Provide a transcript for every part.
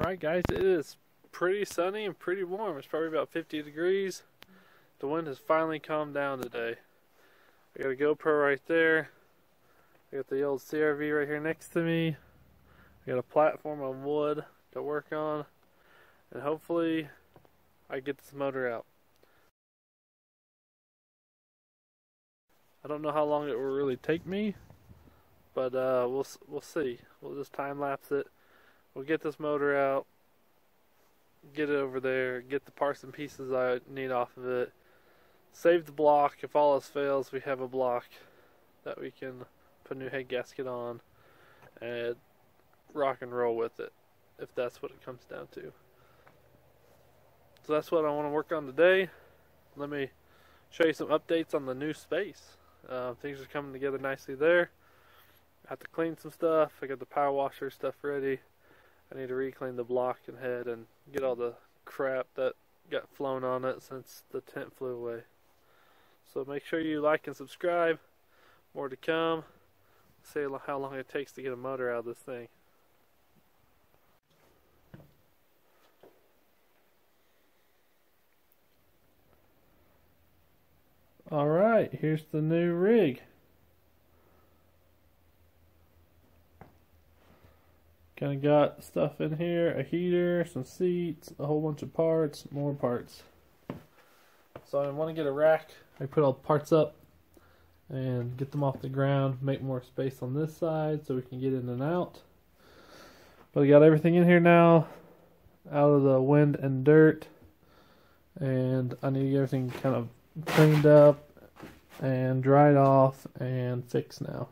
Alright guys, it is pretty sunny and pretty warm. It's probably about 50 degrees. The wind has finally calmed down today. I got a GoPro right there. I got the old CRV right here next to me. I got a platform of wood to work on. And hopefully I get this motor out. I don't know how long it will really take me, but we'll see. We'll just time lapse it. We'll get this motor out, get it over there, get the parts and pieces I need off of it, save the block. If all else fails, we have a block that we can put a new head gasket on and rock and roll with it, if that's what it comes down to. So that's what I want to work on today. Let me show you some updates on the new space. Things are coming together nicely there. I have to clean some stuff. I got the power washer stuff ready. I need to re-clean the block and head and get all the crap that got flown on it since the tent flew away. So make sure you like and subscribe. More to come. See how long it takes to get a motor out of this thing. Alright, here's the new rig. Kind of got stuff in here, a heater, some seats, a whole bunch of parts, more parts. So I want to get a rack. I put all the parts up and get them off the ground, make more space on this side so we can get in and out. But I got everything in here now, out of the wind and dirt, and I need to get everything kind of cleaned up and dried off and fixed now,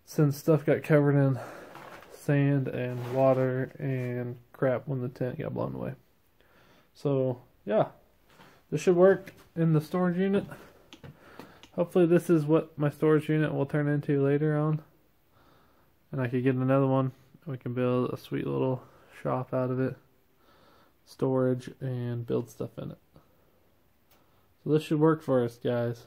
since stuff got covered in sand and water and crap when the tent got blown away. So yeah, this should work in the storage unit. Hopefully this is what my storage unit will turn into later on, and I could get another one. We can build a sweet little shop out of it, storage, and build stuff in it. So this should work for us, guys.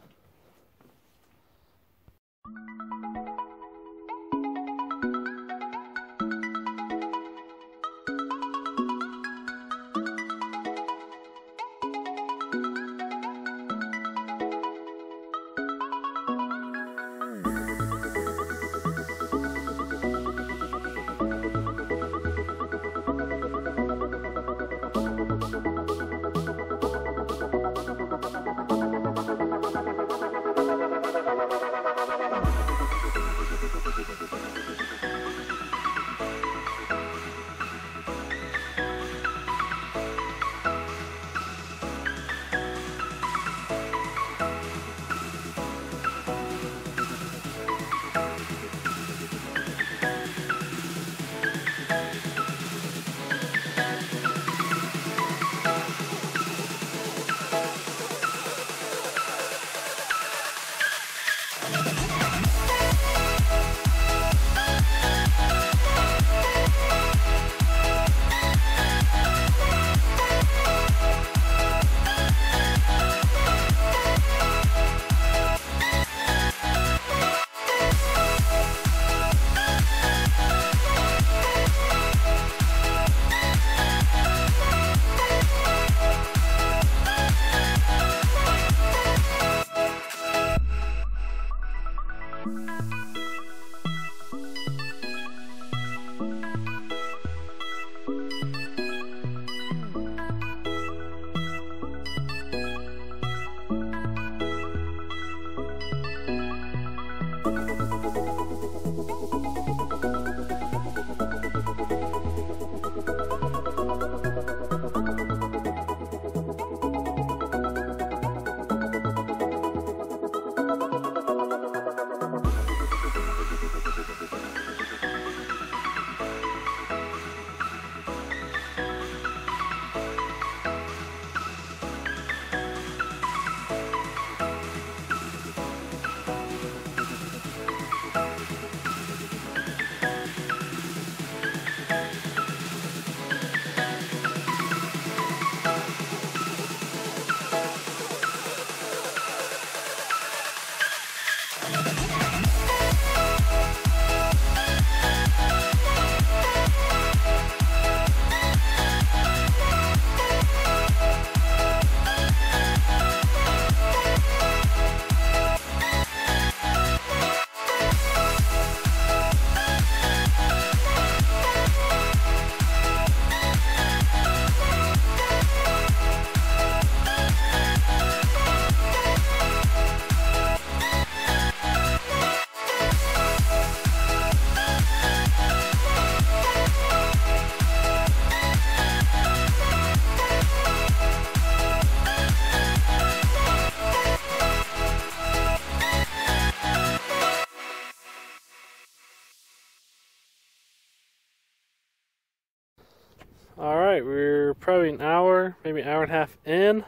Alright, we're probably an hour, maybe an hour and a half in.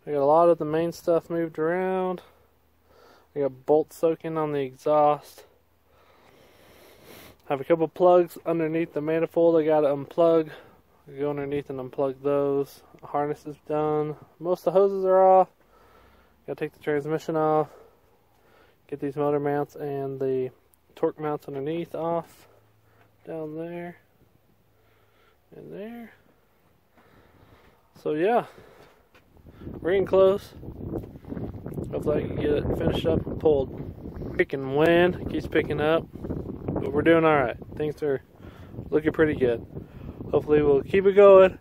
I got a lot of the main stuff moved around. I got bolts soaking on the exhaust. I have a couple plugs underneath the manifold I gotta unplug. I go underneath and unplug those. The harness is done. Most of the hoses are off. Gotta take the transmission off. Get these motor mounts and the torque mounts underneath off. Down there. And there. So yeah. We're getting close. Hopefully I can get it finished up and pulled. Picking wind. It keeps picking up. But we're doing alright. Things are looking pretty good. Hopefully we'll keep it going.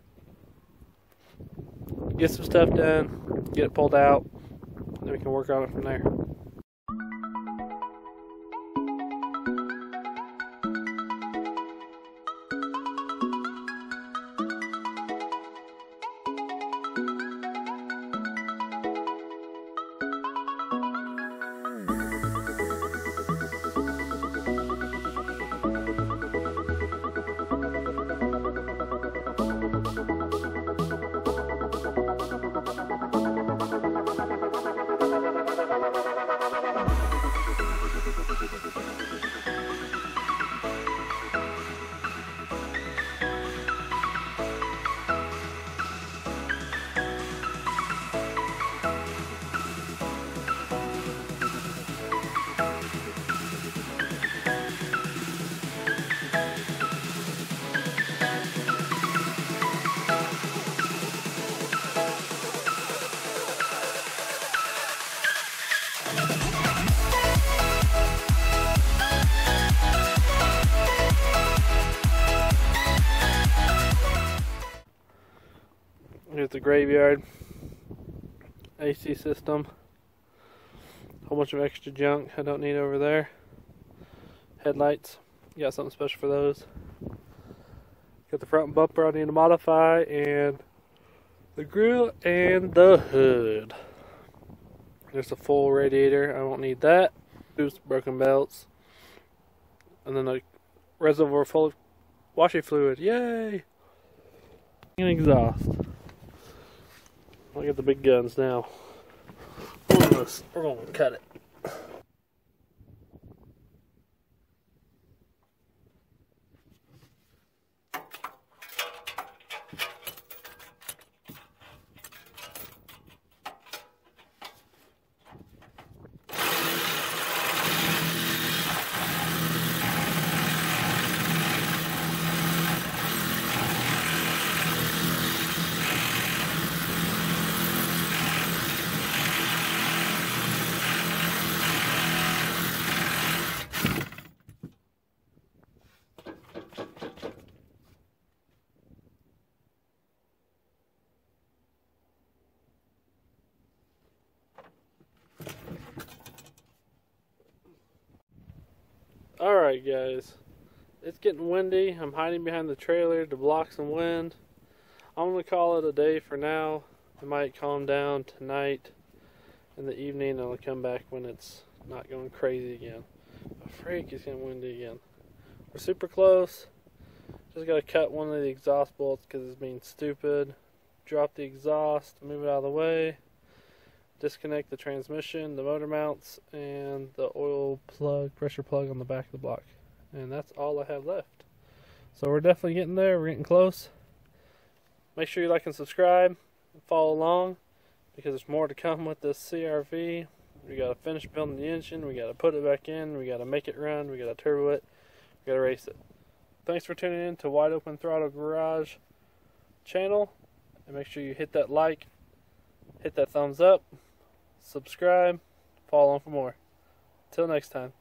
Get some stuff done. Get it pulled out. Then we can work on it from there. Here's the graveyard, AC system, a whole bunch of extra junk I don't need over there. Headlights, got something special for those. Got the front bumper I need to modify, and the grill and the hood. There's a full radiator, I won't need that. Oops, broken belts. And then a reservoir full of washing fluid, yay! And exhaust. Look at the big guns now. We're gonna cut it. Alright guys, it's getting windy. I'm hiding behind the trailer to block some wind. I'm going to call it a day for now. It might calm down tonight in the evening and I'll come back when it's not going crazy again. But freak, it's getting windy again. We're super close. Just got to cut one of the exhaust bolts because it's being stupid. Drop the exhaust, move it out of the way. Disconnect the transmission, the motor mounts, and the oil plug, pressure plug on the back of the block. And that's all I have left. So we're definitely getting there. We're getting close. Make sure you like and subscribe and follow along because there's more to come with this CRV. We got to finish building the engine. We got to put it back in. We got to make it run. We got to turbo it. We got to race it. Thanks for tuning in to Wide Open Throttle Garage channel. And make sure you hit that like, hit that thumbs up, subscribe, follow on for more. Till next time.